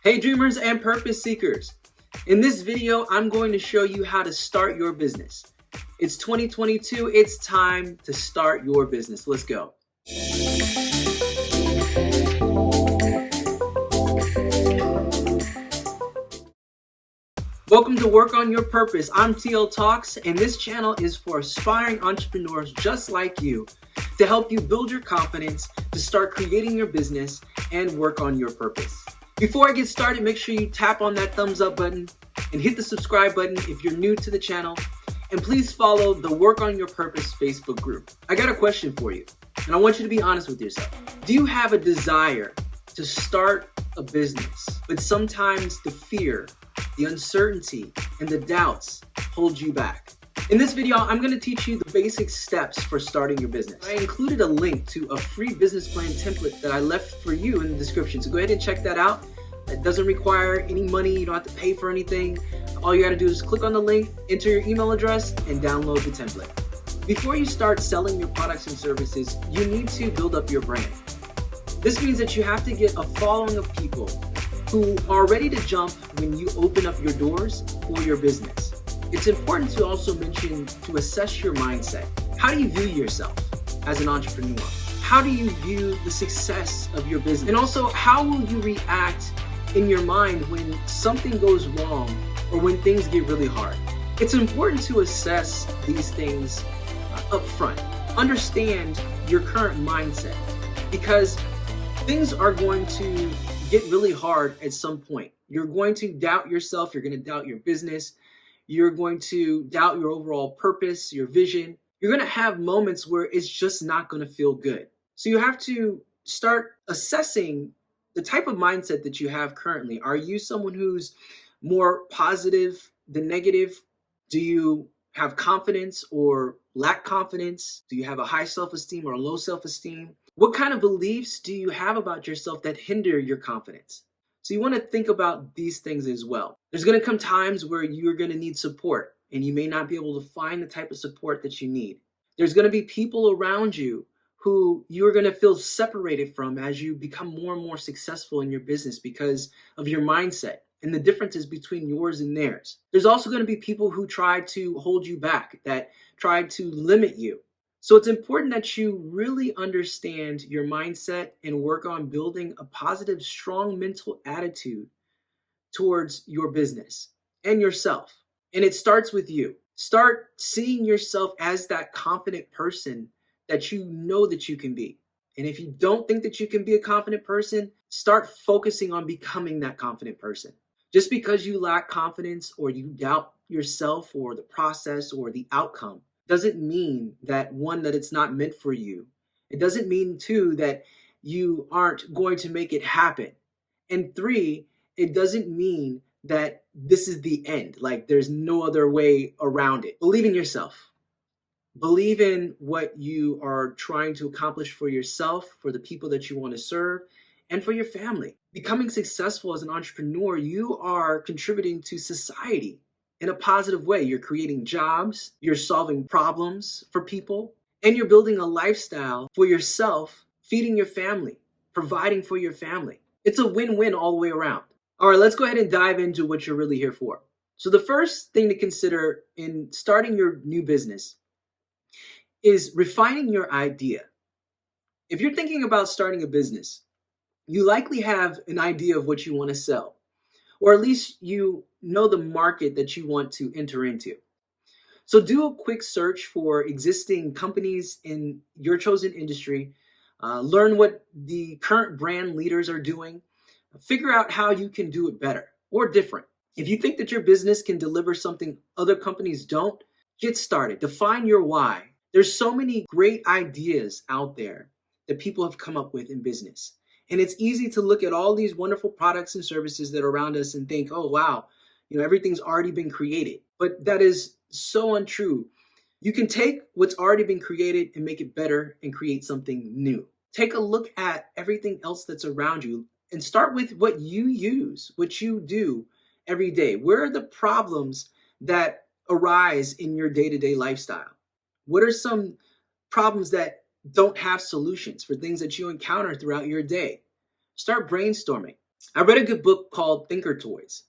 Hey dreamers and purpose seekers. In this video, I'm going to show you how to start your business. It's 2022, it's time to start your business. Let's go. Welcome to Work on Your Purpose. I'm TL Talks, and this channel is for aspiring entrepreneurs just like you to help you build your confidence to start creating your business and work on your purpose. Before I get started, make sure you tap on that thumbs up button and hit the subscribe button if you're new to the channel. And please follow the Work on Your Purpose Facebook group. I got a question for you, and I want you to be honest with yourself. Do you have a desire to start a business, but sometimes the fear, the uncertainty, and the doubts hold you back? In this video, I'm going to teach you the basic steps for starting your business. I included a link to a free business plan template that I left for you in the description, so go ahead and check that out. It doesn't require any money. You don't have to pay for anything. All you got to do is click on the link, enter your email address, and download the template. Before you start selling your products and services, you need to build up your brand. This means that you have to get a following of people who are ready to jump when you open up your doors for your business. It's important to also mention to assess your mindset. How do you view yourself as an entrepreneur? How do you view the success of your business? And also, how will you react in your mind when something goes wrong or when things get really hard? It's important to assess these things up front. Understand your current mindset, because things are going to get really hard at some point. You're going to doubt yourself. You're going to doubt your business. You're going to doubt your overall purpose, your vision. You're going to have moments where it's just not going to feel good. So you have to start assessing the type of mindset that you have currently. Are you someone who's more positive than negative? Do you have confidence or lack confidence? Do you have a high self-esteem or a low self-esteem? What kind of beliefs do you have about yourself that hinder your confidence? So you want to think about these things as well. There's going to come times where you're going to need support, and you may not be able to find the type of support that you need. There's going to be people around you who you're going to feel separated from as you become more and more successful in your business because of your mindset and the differences between yours and theirs. There's also going to be people who try to hold you back, that try to limit you. So it's important that you really understand your mindset and work on building a positive, strong mental attitude towards your business and yourself. And it starts with you. Start seeing yourself as that confident person that you know that you can be. And if you don't think that you can be a confident person, start focusing on becoming that confident person. Just because you lack confidence or you doubt yourself or the process or the outcome doesn't mean that, one, that it's not meant for you. It doesn't mean, two, that you aren't going to make it happen. And three, it doesn't mean that this is the end, like there's no other way around it. Believe in yourself. Believe in what you are trying to accomplish for yourself, for the people that you want to serve, and for your family. Becoming successful as an entrepreneur, you are contributing to society in a positive way. You're creating jobs, you're solving problems for people, and you're building a lifestyle for yourself, feeding your family, providing for your family. It's a win-win all the way around. All right, let's go ahead and dive into what you're really here for. So the first thing to consider in starting your new business is refining your idea. If you're thinking about starting a business, you likely have an idea of what you want to sell, or at least you know the market that you want to enter into. So do a quick search for existing companies in your chosen industry, learn what the current brand leaders are doing, figure out how you can do it better or different. If you think that your business can deliver something other companies don't, get started. Define your why. There's so many great ideas out there that people have come up with in business. And it's easy to look at all these wonderful products and services that are around us and think, oh, wow, everything's already been created. But that is so untrue. You can take what's already been created and make it better and create something new. Take a look at everything else that's around you and start with what you use, what you do every day. Where are the problems that arise in your day-to-day lifestyle? What are some problems that don't have solutions for things that you encounter throughout your day? Start brainstorming. I read a good book called Thinker Toys.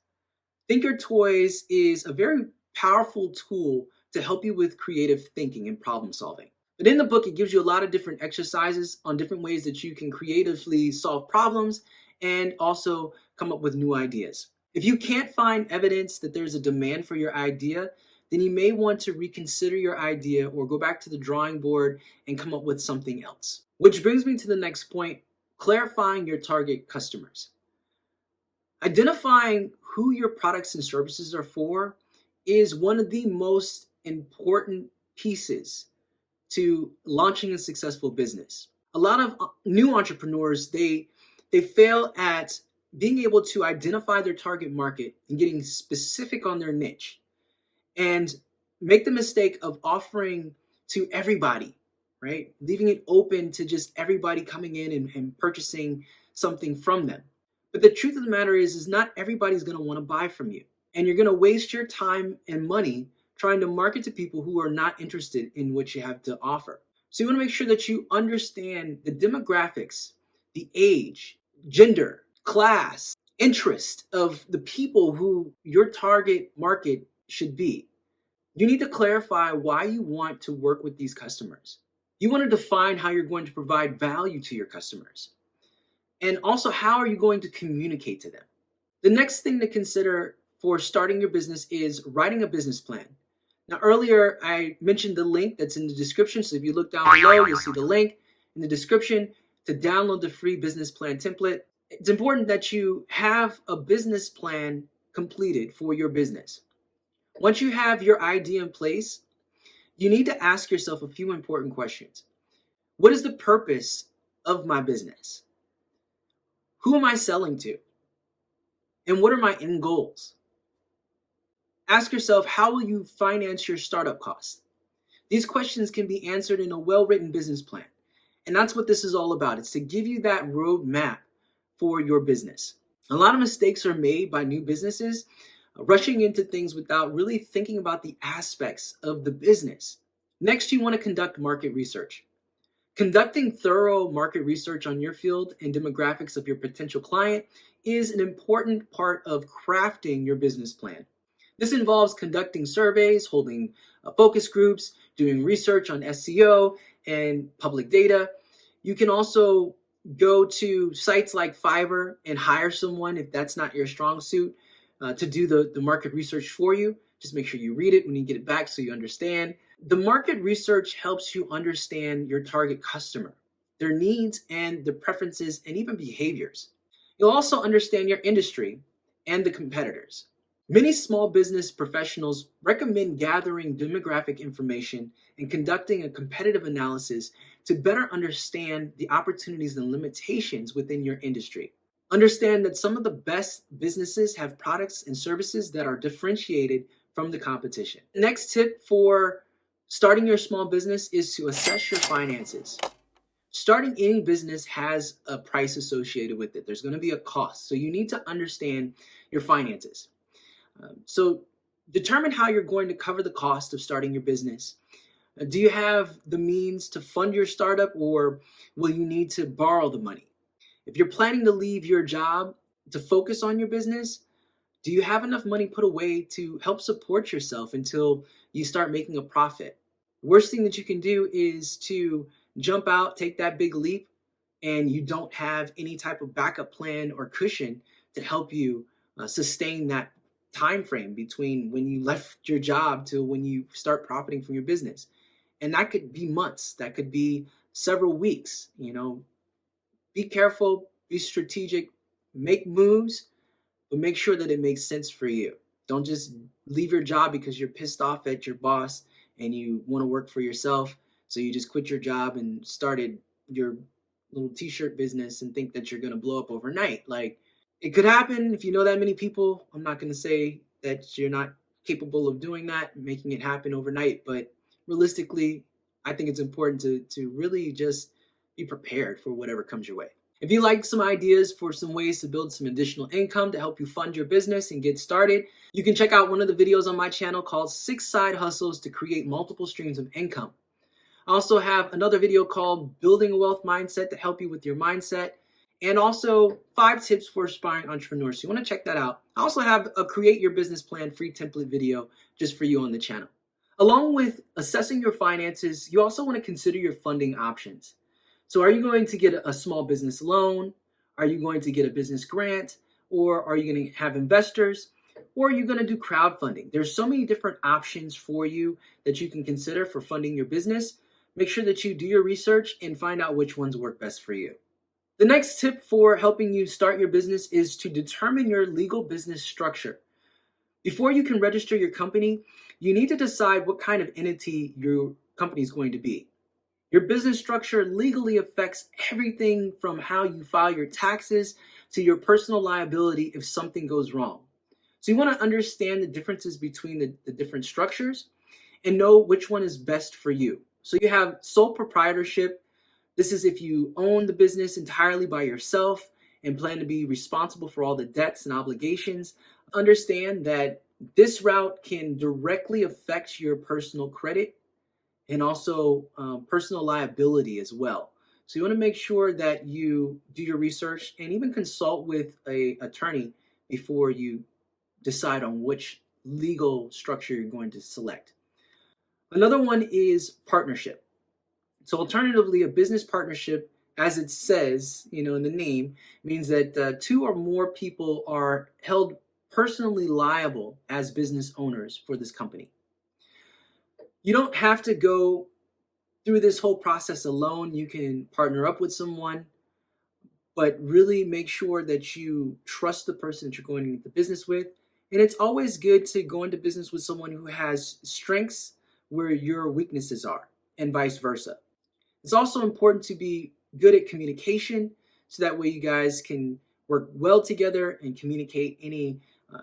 Thinker Toys is a very powerful tool to help you with creative thinking and problem solving. But in the book, it gives you a lot of different exercises on different ways that you can creatively solve problems and also come up with new ideas. If you can't find evidence that there's a demand for your idea, then you may want to reconsider your idea or go back to the drawing board and come up with something else. Which brings me to the next point, clarifying your target customers. Identifying who your products and services are for is one of the most important pieces to launching a successful business. A lot of new entrepreneurs, they fail at being able to identify their target market and getting specific on their niche, and make the mistake of offering to everybody, right? Leaving it open to just everybody coming in and purchasing something from them. But the truth of the matter is not everybody's going to want to buy from you. And you're going to waste your time and money trying to market to people who are not interested in what you have to offer. So you want to make sure that you understand the demographics, the age, gender, class, interest of the people who your target market should be. You need to clarify why you want to work with these customers. You want to define how you're going to provide value to your customers. And also, how are you going to communicate to them? The next thing to consider for starting your business is writing a business plan. Now, earlier I mentioned the link that's in the description. So if you look down below, you'll see the link in the description to download the free business plan template. It's important that you have a business plan completed for your business. Once you have your idea in place, you need to ask yourself a few important questions. What is the purpose of my business? Who am I selling to? And what are my end goals? Ask yourself, how will you finance your startup costs? These questions can be answered in a well-written business plan. And that's what this is all about. It's to give you that roadmap for your business. A lot of mistakes are made by new businesses, rushing into things without really thinking about the aspects of the business. Next, you want to conduct market research. Conducting thorough market research on your field and demographics of your potential client is an important part of crafting your business plan. This involves conducting surveys, holding focus groups, doing research on SEO and public data. You can also go to sites like Fiverr and hire someone if that's not your strong suit to do the market research for you. Just make sure you read it when you get it back so you understand. The market research helps you understand your target customer, their needs and their preferences and even behaviors. You'll also understand your industry and the competitors. Many small business professionals recommend gathering demographic information and conducting a competitive analysis to better understand the opportunities and limitations within your industry. Understand that some of the best businesses have products and services that are differentiated from the competition. Next tip for starting your small business is to assess your finances. Starting any business has a price associated with it. There's going to be a cost. So you need to understand your finances. So determine how you're going to cover the cost of starting your business. Do you have the means to fund your startup, or will you need to borrow the money? If you're planning to leave your job to focus on your business, do you have enough money put away to help support yourself until you start making a profit? The worst thing that you can do is to jump out, take that big leap, and you don't have any type of backup plan or cushion to help you sustain that time frame between when you left your job to when you start profiting from your business. And that could be months, that could be several weeks. Be careful, be strategic, make moves, but make sure that it makes sense for you. Don't just leave your job because you're pissed off at your boss and you want to work for yourself. So you just quit your job and started your little t-shirt business and think that you're going to blow up overnight. Like, it could happen if you know that many people. I'm not going to say that you're not capable of doing that, making it happen overnight. But realistically, I think it's important to really just be prepared for whatever comes your way. If you like some ideas for some ways to build some additional income to help you fund your business and get started, you can check out one of the videos on my channel called 6 Side Hustles to Create Multiple Streams of Income. I also have another video called Building a Wealth Mindset to help you with your mindset. and also 5 tips for aspiring entrepreneurs. So you want to check that out. I also have a Create Your Business Plan free template video just for you on the channel. Along with assessing your finances, you also want to consider your funding options. So are you going to get a small business loan? Are you going to get a business grant? Or are you going to have investors? Or are you going to do crowdfunding? There's so many different options for you that you can consider for funding your business. Make sure that you do your research and find out which ones work best for you. The next tip for helping you start your business is to determine your legal business structure. Before you can register your company, you need to decide what kind of entity your company is going to be. Your business structure legally affects everything from how you file your taxes to your personal liability if something goes wrong. So you want to understand the differences between the different structures and know which one is best for you. So you have sole proprietorship. This is if you own the business entirely by yourself and plan to be responsible for all the debts and obligations. Understand that this route can directly affect your personal credit and also personal liability as well. So you want to make sure that you do your research and even consult with an attorney before you decide on which legal structure you're going to select. Another one is partnership. So alternatively, a business partnership, as it says, in the name, means that 2 or more people are held personally liable as business owners for this company. You don't have to go through this whole process alone. You can partner up with someone, but really make sure that you trust the person that you're going into business with. And it's always good to go into business with someone who has strengths where your weaknesses are, and vice versa. It's also important to be good at communication so that way you guys can work well together and communicate any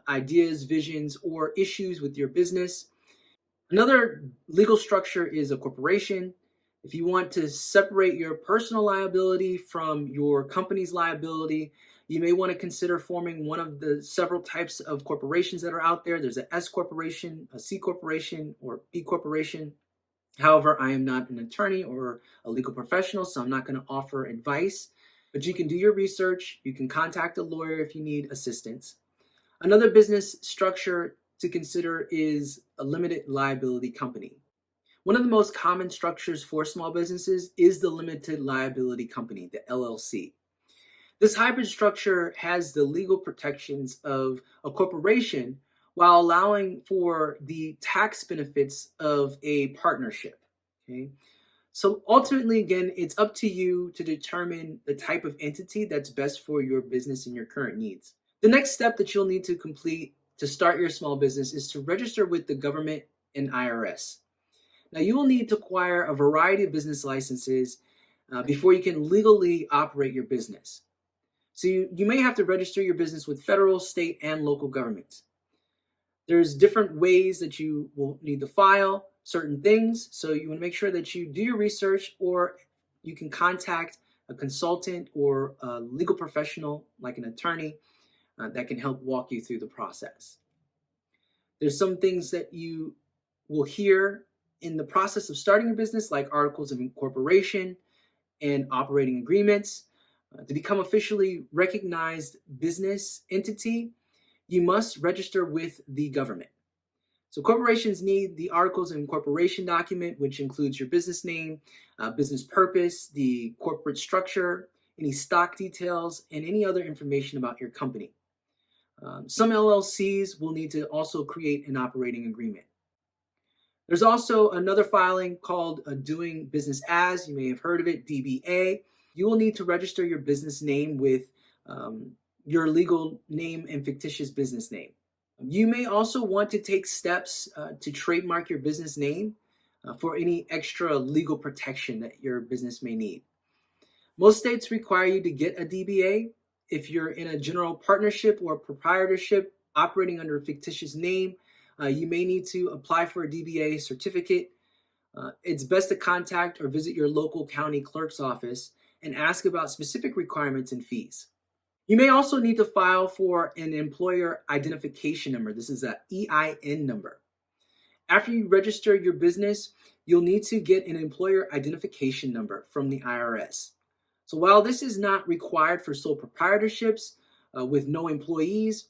ideas, visions, or issues with your business. Another legal structure is a corporation. If you want to separate your personal liability from your company's liability, you may want to consider forming one of the several types of corporations that are out there. There's an S corporation, a C corporation, or B corporation. However, I am not an attorney or a legal professional, so I'm not going to offer advice, but you can do your research. You can contact a lawyer if you need assistance. Another business structure to consider is a limited liability company. One of the most common structures for small businesses is the limited liability company, the LLC. This hybrid structure has the legal protections of a corporation while allowing for the tax benefits of a partnership. Okay? So ultimately, again, it's up to you to determine the type of entity that's best for your business and your current needs. The next step that you'll need to complete to start your small business is to register with the government and IRS. Now, you will need to acquire a variety of business licenses before you can legally operate your business. So you may have to register your business with federal, state, and local governments. There's different ways that you will need to file certain things. So you want to make sure that you do your research, or you can contact a consultant or a legal professional like an attorney that can help walk you through the process. There's some things that you will hear in the process of starting a business, like articles of incorporation and operating agreements. To become officially recognized business entity, you must register with the government. So corporations need the articles of incorporation document, which includes your business name, business purpose, the corporate structure, any stock details, and any other information about your company. Some LLCs will need to also create an operating agreement. There's also another filing called Doing Business As. You may have heard of it, DBA. You will need to register your business name with your legal name and fictitious business name. You may also want to take steps to trademark your business name for any extra legal protection that your business may need. Most states require you to get a DBA. If you're in a general partnership or proprietorship operating under a fictitious name, you may need to apply for a DBA certificate. It's best to contact or visit your local county clerk's office and ask about specific requirements and fees. You may also need to file for an employer identification number. This is an EIN number. After you register your business, you'll need to get an employer identification number from the IRS. So while this is not required for sole proprietorships with no employees,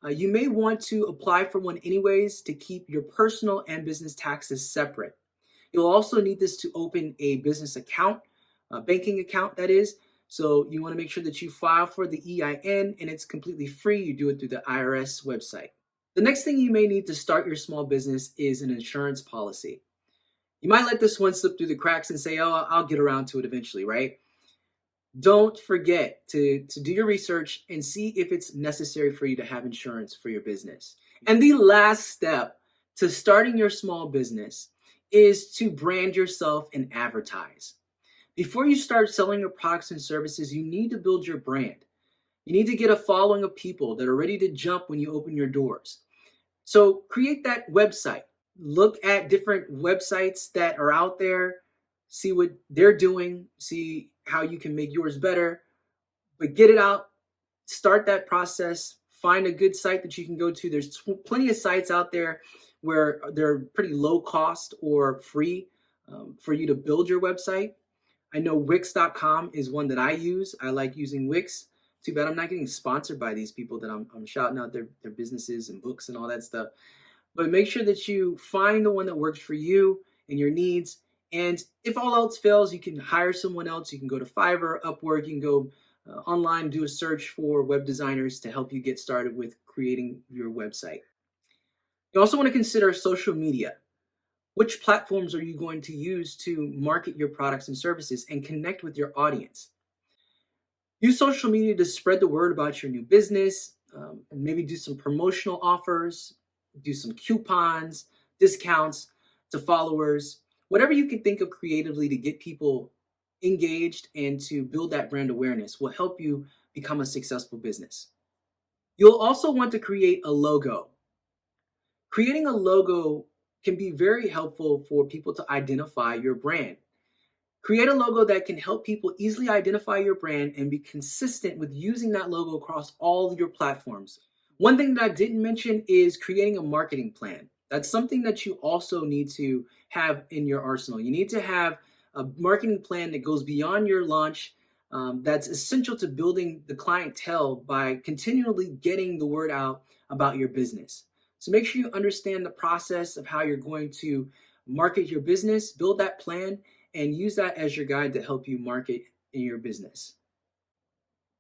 you may want to apply for one anyways to keep your personal and business taxes separate. You'll also need this to open a business account, a banking account that is. So you want to make sure that you file for the EIN, and it's completely free. You do it through the IRS website. The next thing you may need to start your small business is an insurance policy. You might let this one slip through the cracks and say, oh, I'll get around to it eventually, right? Don't forget to do your research and see if it's necessary for you to have insurance for your business. And the last step to starting your small business is to brand yourself and advertise. Before you start selling your products and services, you need to build your brand. You need to get a following of people that are ready to jump when you open your doors. So create that website. Look at different websites that are out there, see what they're doing, see how you can make yours better, but get it out, start that process, find a good site that you can go to. There's plenty of sites out there where they're pretty low cost or free for you to build your website. I know Wix.com is one that I use. I like using Wix. Too bad I'm not getting sponsored by these people that I'm shouting out their businesses and books and all that stuff. But make sure that you find the one that works for you and your needs. And if all else fails, you can hire someone else. You can go to Fiverr, Upwork. You can go online, do a search for web designers to help you get started with creating your website. You also want to consider social media. Which platforms are you going to use to market your products and services and connect with your audience? Use social media to spread the word about your new business, and maybe do some promotional offers, do some coupons, discounts to followers, whatever you can think of creatively to get people engaged and to build that brand awareness will help you become a successful business. You'll also want to create a logo. Creating a logo can be very helpful for people to identify your brand. Create a logo that can help people easily identify your brand and be consistent with using that logo across all your platforms. One thing that I didn't mention is creating a marketing plan. That's something that you also need to have in your arsenal. You need to have a marketing plan that goes beyond your launch, that's essential to building the clientele by continually getting the word out about your business. So make sure you understand the process of how you're going to market your business, build that plan, and use that as your guide to help you market in your business.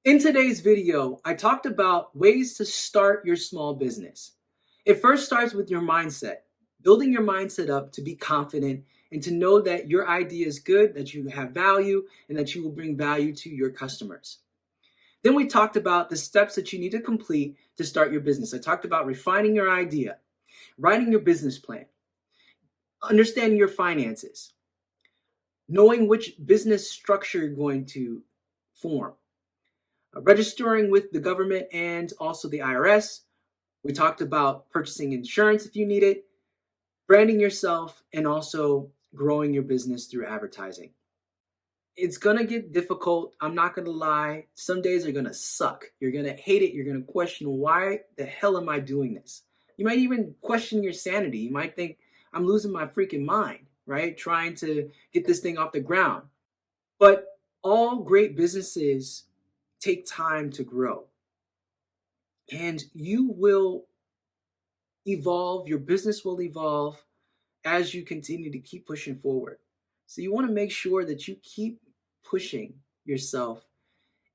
In today's video, I talked about ways to start your small business. It first starts with your mindset, building your mindset up to be confident and to know that your idea is good, that you have value, and that you will bring value to your customers. Then we talked about the steps that you need to complete to start your business. I talked about refining your idea, writing your business plan, understanding your finances, knowing which business structure you're going to form, registering with the government and also the IRS. We talked about purchasing insurance if you need it, branding yourself, and also growing your business through advertising. It's going to get difficult. I'm not going to lie. Some days are going to suck. You're going to hate it. You're going to question, why the hell am I doing this? You might even question your sanity. You might think, I'm losing my freaking mind, right? Trying to get this thing off the ground. But all great businesses take time to grow. And you will evolve. Your business will evolve as you continue to keep pushing forward. So you want to make sure that you keep pushing yourself.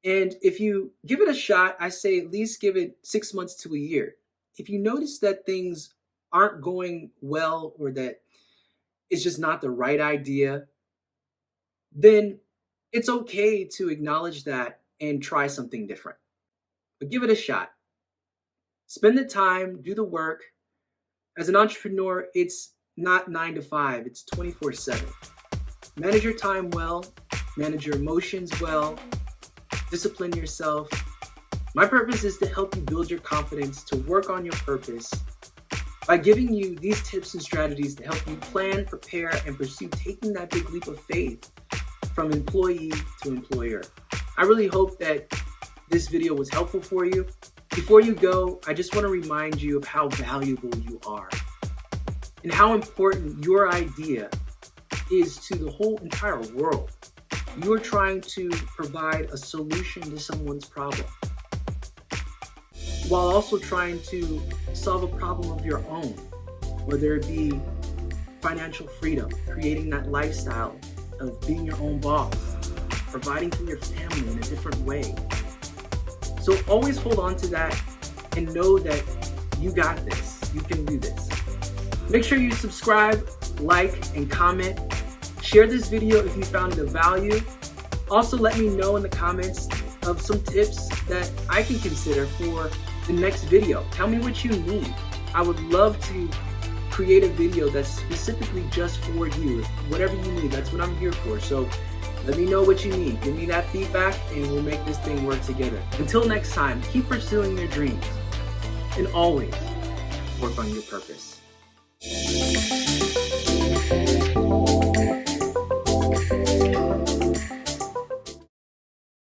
And if you give it a shot, I say at least give it 6 months to a year. If you notice that things aren't going well or that it's just not the right idea, then it's okay to acknowledge that and try something different. But give it a shot. Spend the time, do the work. As an entrepreneur, it's not 9 to 5, it's 24/7. Manage your time well, manage your emotions well, discipline yourself. My purpose is to help you build your confidence, to work on your purpose by giving you these tips and strategies to help you plan, prepare, and pursue taking that big leap of faith from employee to employer. I really hope that this video was helpful for you. Before you go, I just want to remind you of how valuable you are and how important your idea is to the whole entire world. You are trying to provide a solution to someone's problem, while also trying to solve a problem of your own, whether it be financial freedom, creating that lifestyle of being your own boss, providing for your family in a different way. So always hold on to that and know that you got this. You can do this. Make sure you subscribe, like, and comment. Share this video if you found it of value. Also, let me know in the comments of some tips that I can consider for the next video. Tell me what you need. I would love to create a video that's specifically just for you. Whatever you need, that's what I'm here for. So let me know what you need. Give me that feedback and we'll make this thing work together. Until next time, keep pursuing your dreams and always work on your purpose.